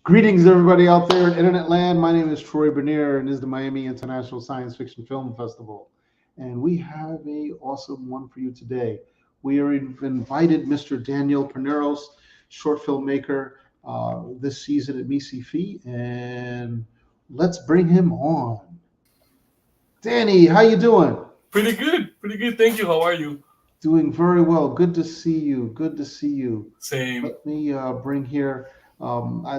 Greetings, everybody out there in internet land. My name is Troy Bernier, and this is the Miami International Science Fiction Film Festival. And we have a awesome one for you today. We are invited Mr. Danny Pineros, short filmmaker, this season at MiSciFi, and let's bring him on. Danny, how you doing? Pretty good. Pretty good. Thank you. How are you? Doing very well. Good to see you. Good to see you. Same. Let me bring here.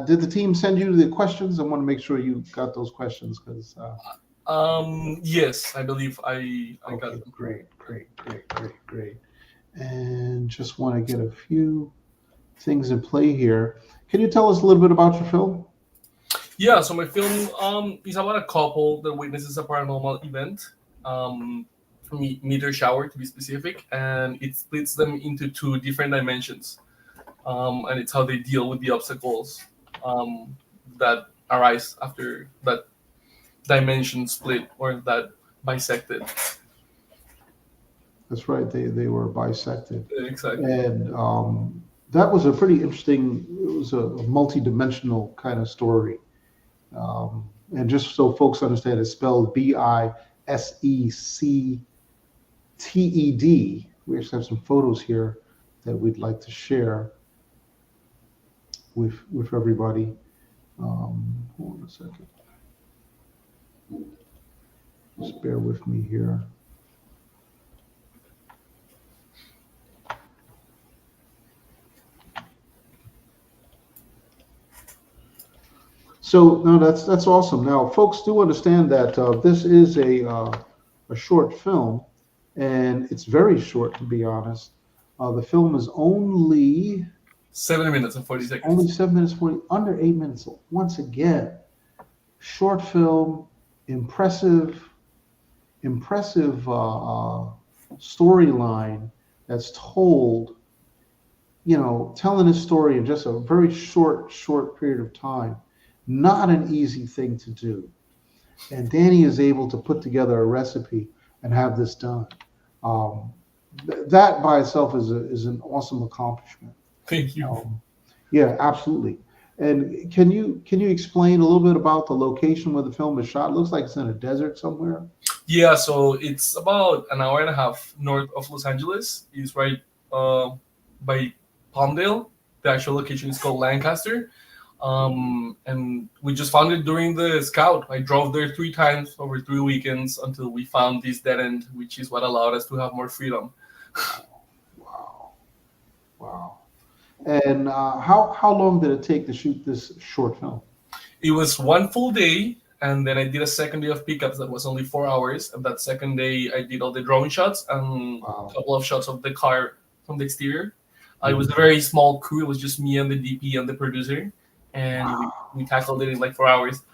Did the team send you the questions? I want to make sure you got those questions because. Yes, I believe I got Okay, them. great. And just want to get a few things in play here. Can you tell us a little bit about your film? Yeah. So my film is about a couple that witnesses a paranormal event, meteor shower to be specific, and it splits them into two different dimensions. And it's how they deal with the obstacles that arise after that dimension split or that bisected. That's right. They were bisected, Exactly. and that was a pretty interesting. It was a multi-dimensional kind of story. And just so folks understand, it's spelled Bisected. We actually have some photos here that we'd like to share with everybody. Hold on a second. Just bear with me here. So no, that's awesome. Now, folks do understand that this is a short film, and it's very short, to be honest. The film is only 7 minutes and 40 seconds. only 7 minutes 40, under 8 minutes. So once again, short film, impressive storyline that's told. Telling a story in just a very short period of time. Not an easy thing to do. And Danny is able to put together a recipe and have this done. That by itself is an awesome accomplishment. Thank you. Yeah, absolutely. And can you explain a little bit about the location where the film is shot? It looks like it's in a desert somewhere. Yeah, so it's about an hour and a half north of Los Angeles. It's right by Palmdale. The actual location is called Lancaster. And we just found it during the scout. I drove there 3 times over 3 weekends until we found this dead end, which is what allowed us to have more freedom. Wow. And how long did it take to shoot this short film? It was one full day, and then I did a second day of pickups that was only 4 hours. And that second day, I did all the drone shots and Wow. a couple of shots of the car from the exterior. It was a very small crew. It was just me and the DP and the producer. And we tackled it in like 4 hours.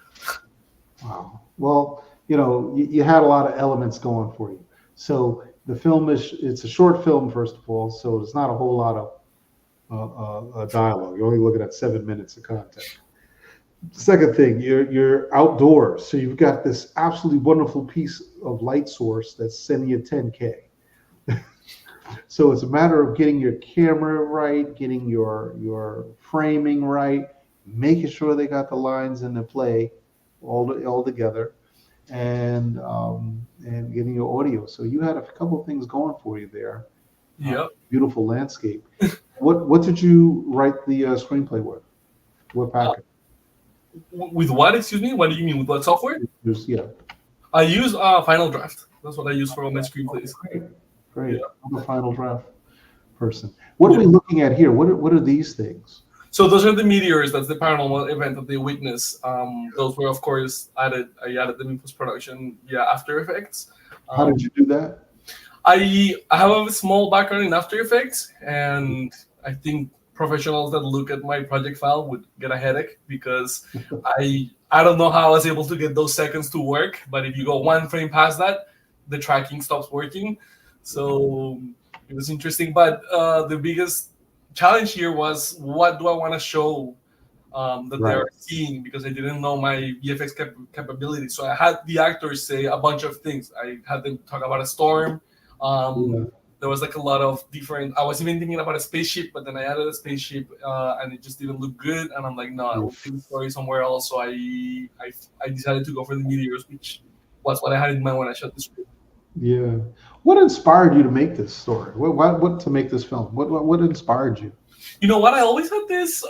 Wow. Well, you had a lot of elements going for you. So the film it's a short film, first of all, so it's not a whole lot of dialogue. You're only looking at 7 minutes of content. Second thing, you're outdoors, so you've got this absolutely wonderful piece of light source that's sending you 10K. So it's a matter of getting your camera right, getting your framing right, making sure they got the lines into play all together, and getting your audio. So you had a couple of things going for you there. Yep. Beautiful landscape. What did you write the screenplay with? What package? With what? Excuse me. What do you mean? With what software? Yeah. I use Final Draft. That's what I use for all my screenplays. Great. Yeah. I'm a Final Draft person. What are we looking at here? What are these things? So those are the meteors. That's the paranormal event that they witness. Those were, of course, added. I added them in post-production via After Effects. How did you do that? I have a small background in After Effects, and I think professionals that look at my project file would get a headache because I don't know how I was able to get those seconds to work. But if you go one frame past that, the tracking stops working. So it was interesting. But the biggest challenge here was, what do I want to show that they're seeing, because I didn't know my VFX capability. So I had the actors say a bunch of things. I had them talk about a storm, there was like a lot of different. I was even thinking about a spaceship, but then I added a spaceship, and it just didn't look good. And I'm like, no, I will take the story somewhere else. So I decided to go for the meteors, which was what I had in mind when I shot the script. Yeah. What inspired you to make this story? What to make this film? What inspired you? You know what? I always had this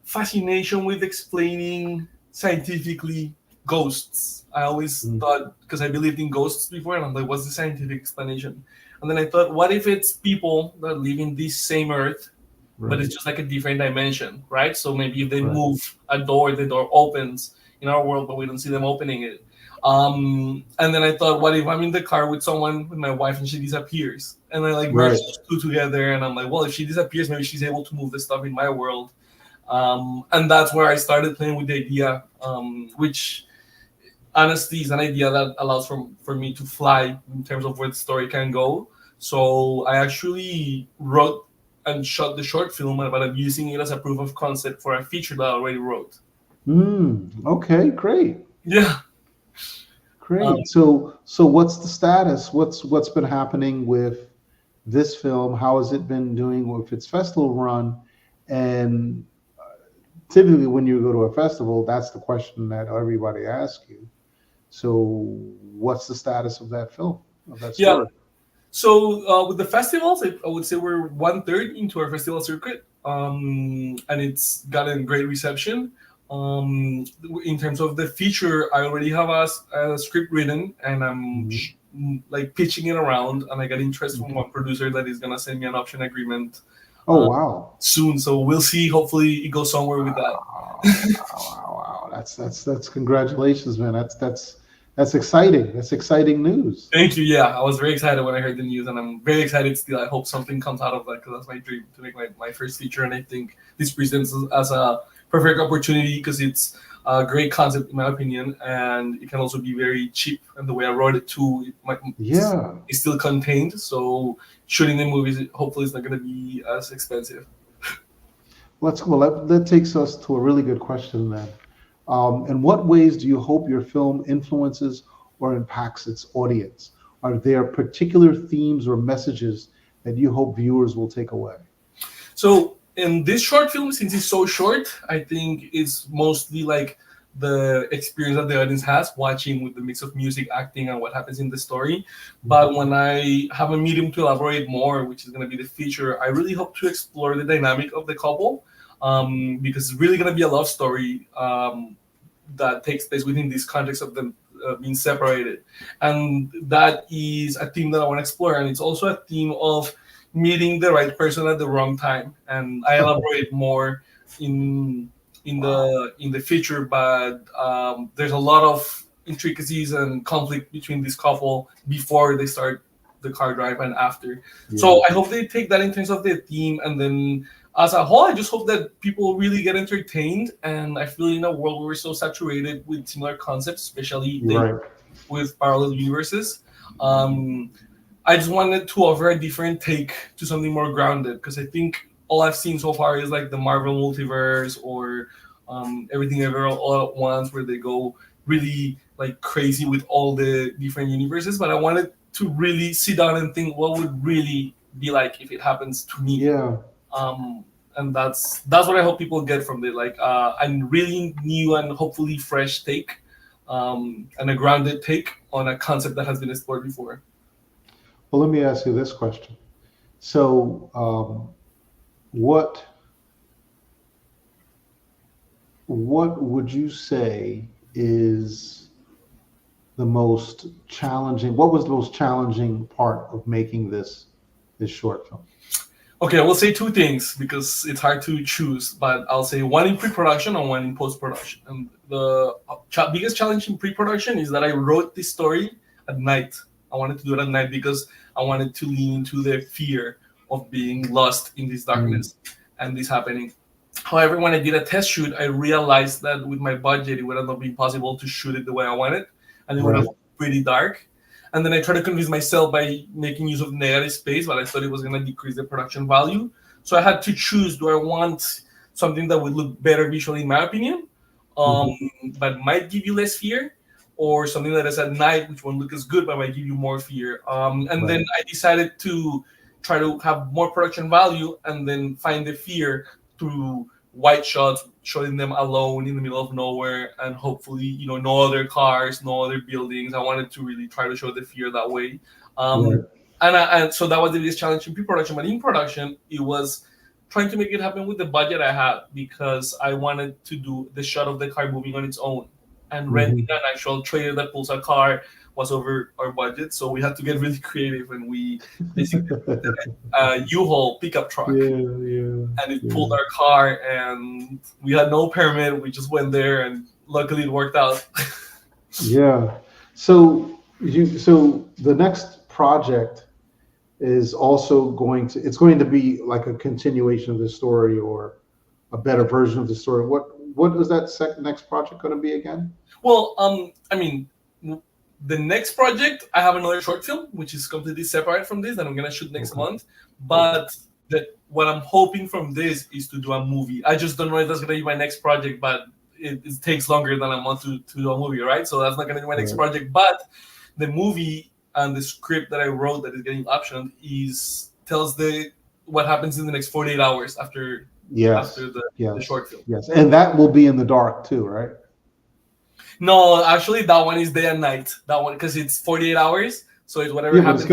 fascination with explaining scientifically ghosts. I always Mm, thought, because I believed in ghosts before, and I'm like, what's the scientific explanation? And then I thought, what if it's people that live in this same Earth, but right. it's just like a different dimension, right? So maybe if they Right. move a door, the door opens in our world, but we don't see them opening it. And then I thought, what if I'm in the car with someone, with my wife, and she disappears? And I like merge Right. those two together, and I'm like, well, if she disappears, maybe she's able to move the stuff in my world. And that's where I started playing with the idea, which honestly is an idea that allows for me to fly in terms of where the story can go. So I actually wrote and shot the short film, but I'm using it as a proof of concept for a feature that I already wrote. Okay, great. Yeah. Um, Great. So what's the status? What's been happening with this film? How has it been doing with its festival run? And typically, when you go to a festival, that's the question that everybody asks you. So, what's the status of that film, of that yeah. story? So with the festivals, I would say we're one third into our festival circuit, and it's gotten great reception. In terms of the feature, I already have a script written, and I'm Mhm. like pitching it around, and I got interest from Okay. one producer that is gonna send me an option agreement Oh, uh, wow. soon. So we'll see. Hopefully, it goes somewhere with that. Wow. That's congratulations, man. That's exciting. That's exciting news. Thank you. Yeah, I was very excited when I heard the news, and I'm very excited still. I hope something comes out of that because that's my dream to make my first feature. And I think this presents us as a perfect opportunity because it's a great concept, in my opinion, and it can also be very cheap. And the way I wrote it too, Yeah. it's still contained. So shooting the movies, hopefully, it's not going to be as expensive. Let's go. That takes us to a really good question then. In what ways do you hope your film influences or impacts its audience? Are there particular themes or messages that you hope viewers will take away? So in this short film, since it's so short, I think it's mostly like the experience that the audience has watching with the mix of music, acting, and what happens in the story. Mhm. But when I have a medium to elaborate more, which is going to be the feature, I really hope to explore the dynamic of the couple, because it's really going to be a love story that takes place within this context of them being separated. And that is a theme that I want to explore. And it's also a theme of meeting the right person at the wrong time. And I elaborate more in Wow. in the feature, but there's a lot of intricacies and conflict between this couple before they start the car drive and after. Yeah. So I hope they take that in terms of the theme, and then as a whole, I just hope that people really get entertained. And I feel in a world where we're so saturated with similar concepts, especially You're right. with parallel universes, um, I just wanted to offer a different take to something more grounded because I think all I've seen so far is like the Marvel multiverse or everything ever all at once, where they go really like crazy with all the different universes. But I wanted to really sit down and think what would really be like if it happens to me. Yeah. um, and that's what I hope people get from it, like a really new and hopefully fresh take, and a grounded take on a concept that has been explored before. Well, let me ask you this question. So, what what would you say is the most challenging? What was the most challenging part of making this short film? Okay, I will say two things because it's hard to choose, but I'll say one in pre-production and one in post-production. And the biggest challenge in pre-production is that I wrote this story at night. I wanted to do it at night because I wanted to lean into the fear of being lost in this Mm, darkness and this happening. However, when I did a test shoot, I realized that with my budget, it would not be possible to shoot it the way I wanted, and it would have right. been pretty dark. And then I tried to convince myself by making use of negative space, but I thought it was going to decrease the production value. So I had to choose: do I want something that would look better visually, in my opinion, um, Hmm. but might give you less fear, or something that is at night, which won't look as good, but might give you more fear. And then I decided to try to have more production value, and then find the fear through white shots, showing them alone in the middle of nowhere, and hopefully, no other cars, no other buildings. I wanted to really try to show the fear that way. And so that was the biggest challenge in pre-production. But in production, it was trying to make it happen with the budget I had, because I wanted to do the shot of the car moving on its own, and renting an actual trailer that pulls a car was over our budget. So we had to get really creative, and we basically a U-Haul pickup truck, and it pulled our car, and we had no permit. We just went there, and luckily it worked out. So the next project is also going to be like a continuation of the story, or a better version of the story. What is that next project going to be again? Well, the next project, I have another short film, which is completely separate from this, that I'm going to shoot next month. But what I'm hoping from this is to do a movie. I just don't know if that's going to be my next project, but it takes longer than a month to do a movie, right? So that's not going to be my next project. But the movie and the script that I wrote that is getting optioned tells what happens in the next 48 hours after the short film. Yes, and that will be in the dark too, right? No, actually, that one is day and night. That one, because it's 48 hours, so it's whatever happens.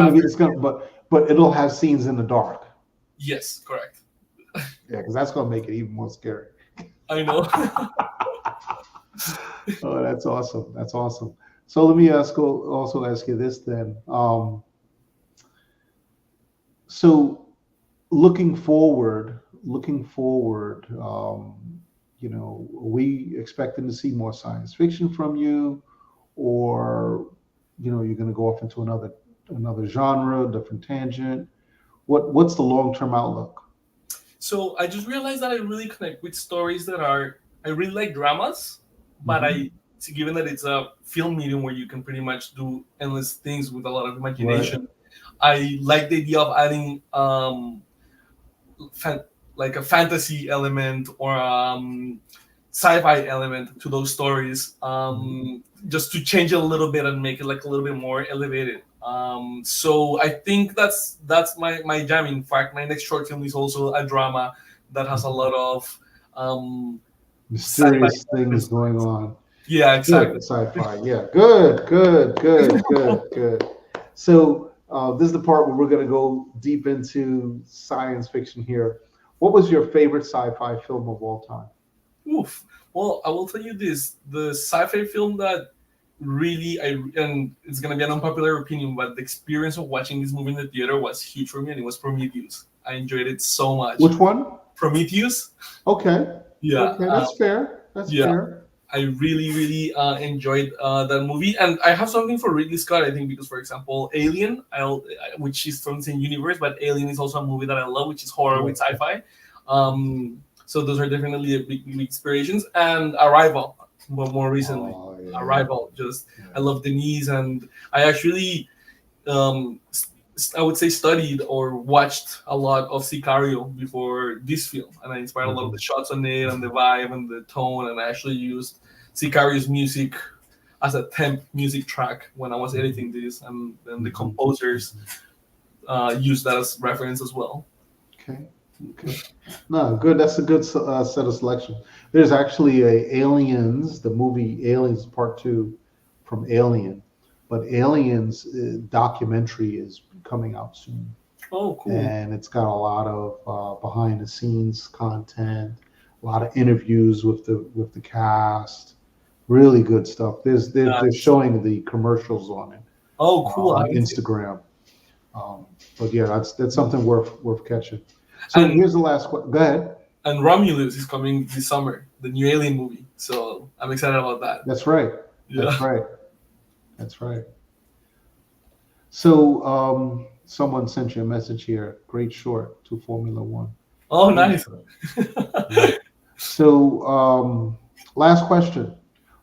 But it'll have scenes in the dark. Yes, correct. Yeah, because that's going to make it even more scary. I know. Oh, that's awesome. That's awesome. So let me also ask you this then. So looking forward, are we expecting to see more science fiction from you, or you're going to go off into another genre, different tangent? What's the long-term outlook? So I just realized that I really connect with stories I really like dramas, but given that it's a film medium where you can pretty much do endless things with a lot of imagination, I like the idea of adding like a fantasy element or sci-fi element to those stories, just to change it a little bit and make it like a little bit more elevated. So I think that's my jam. In fact, my next short film is also a drama that has a lot of mysterious things going on. Yeah, exactly. Good sci-fi. Yeah, good. So this is the part where we're going to go deep into science fiction here. What was your favorite sci-fi film of all time? Oof. Well, I will tell you this: the sci-fi film that really, and it's going to be an unpopular opinion, but the experience of watching this movie in the theater was huge for me, and it was Prometheus. I enjoyed it so much. Which one? Prometheus. Okay. Yeah. Okay, that's fair. That's fair. I really enjoyed that movie, and I have something for Ridley Scott. I think because, for example, Alien, which is from the same universe, but Alien is also a movie that I love, which is horror with sci-fi. So those are definitely big inspirations. And Arrival, but more recently, Arrival. I love Denise, and I actually, I would say, studied or watched a lot of Sicario before this film, and I inspired a lot of the shots on it and the vibe and the tone, and I actually used Sicario's music as a temp music track when I was editing this, and then the composers used that as reference as well. Okay. No, good. That's a good set of selection. There's actually Aliens, the movie Aliens Part 2 from Alien, but Aliens documentary is coming out soon. Oh, cool. And it's got a lot of behind the scenes content, a lot of interviews with the cast. Really good stuff. They're showing the commercials on it. Oh, cool. On Instagram. But yeah, that's something worth catching. So here's the last question. Go ahead. And Romulus is coming this summer, the new Alien movie. So I'm excited about that. That's right. Yeah. That's right. So someone sent you a message here. Great short to Formula One. Oh, nice. So last question.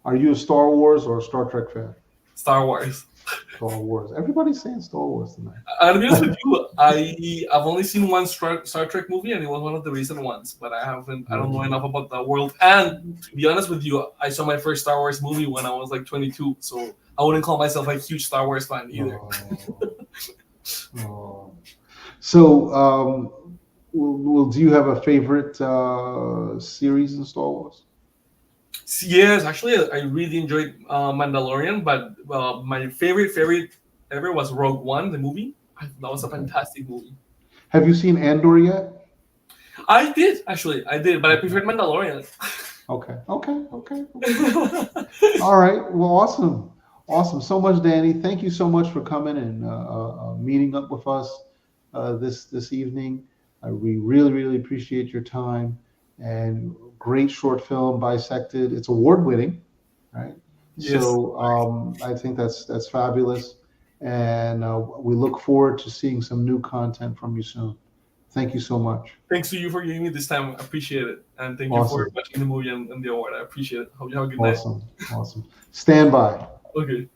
Are you a Star Wars or a Star Trek fan? Star Wars. Star Wars. Everybody's saying Star Wars tonight. I'll be honest with you, I've only seen one Star Trek movie, and it was one of the recent ones. But I don't know enough about the world. And to be honest with you, I saw my first Star Wars movie when I was like 22, so I wouldn't call myself a huge Star Wars fan either. So, well, do you have a favorite series in Star Wars? Yes, actually, I really enjoyed Mandalorian, but my favorite ever was Rogue One, the movie. That was a fantastic movie. Have you seen Andor yet? I did, actually. I did, but I preferred Mandalorian. Okay. All right. Well, awesome. So much, Danny. Thank you so much for coming and meeting up with us this evening. We really appreciate your time, and great short film, Bisected. It's award winning, right? Yes. So I think that's fabulous, and we look forward to seeing some new content from you soon. Thank you so much. Thanks to you for giving me this time. I appreciate it. And thank you Awesome. for watching the movie and the award. I appreciate it. Hope you have a good night. Awesome. Stand by. Okay.